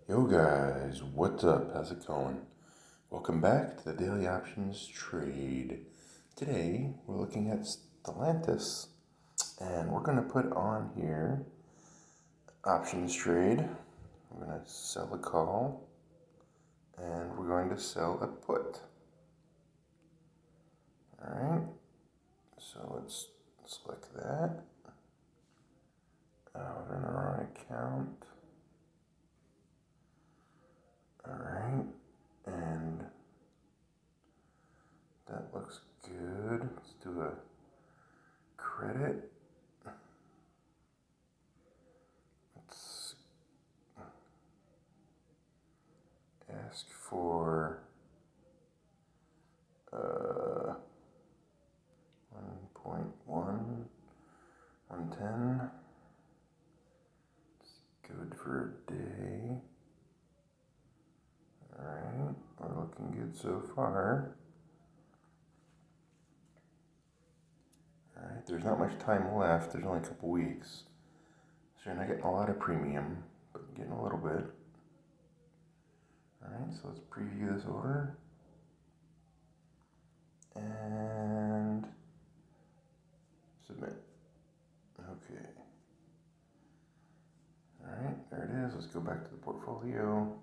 Yo guys, what's up? How's it going? Welcome back to the Daily Options Trade. Today we're looking at Stellantis, and we're going to put on here options trade. We're going to sell a call and we're going to sell a put. Alright, so let's select that. We're in the wrong account. Alright, and that looks good. Let's do a credit. Let's ask for 1.1, 110. It's good for a day. Alright, we're looking good so far. Alright, there's not much time left. There's only a couple weeks. So you're not getting a lot of premium, but getting a little bit. Alright, so let's preview this order. And submit. Okay. Alright, there it is. Let's go back to the portfolio.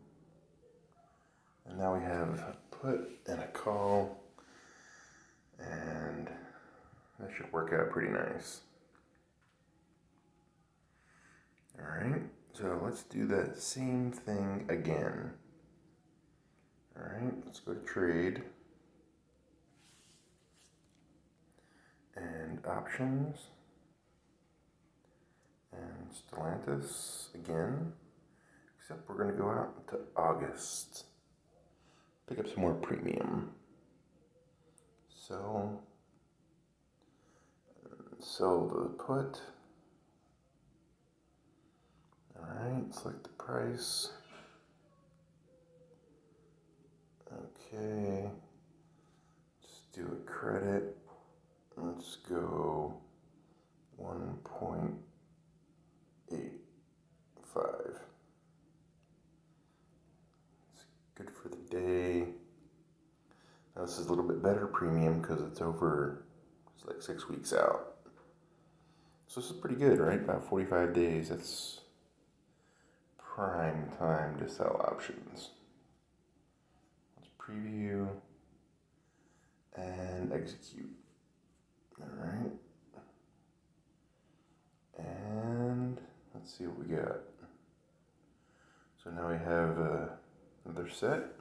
And now we have a put and a call. And that should work out pretty nice. Alright, so let's do that same thing again. Alright, let's go to trade. And options. And Stellantis again. Except we're going to go out into August. Pick up some more premium. Sell the put. Alright, select the price. Okay. Let's do a credit. Let's go 1.85. It's good for the day. Now this is a little bit better premium because it's like 6 weeks out. So this is pretty good, right? About 45 days. That's prime time to sell options. Let's preview and execute. Alright. And let's see what we got. So now we have another set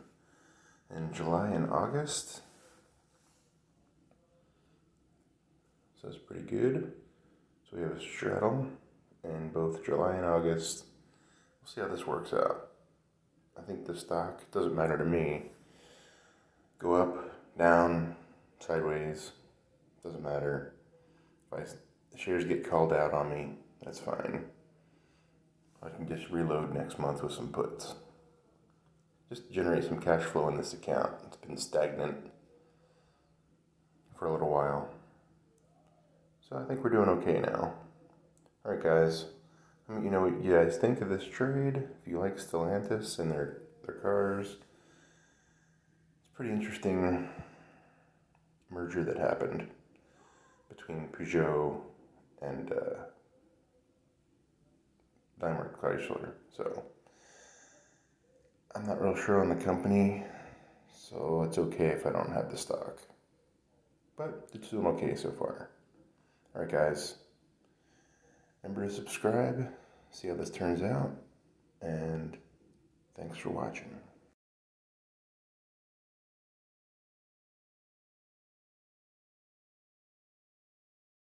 in July and August. So that's pretty good. So we have a straddle in both July and August. We'll see how this works out. I think the stock, doesn't matter to me. Go up, down, sideways, doesn't matter. If the shares get called out on me, that's fine. I can just reload next month with some puts. Just to generate some cash flow in this account. It's been stagnant for a little while. So I think we're doing okay now. Alright guys, let me know what you guys think of this trade. If you like Stellantis and their cars. It's a pretty interesting merger that happened between Peugeot and Daimler Chrysler. So I'm not real sure on the company, so it's okay if I don't have the stock. But it's doing okay so far. Alright guys, remember to subscribe, see how this turns out, and thanks for watching.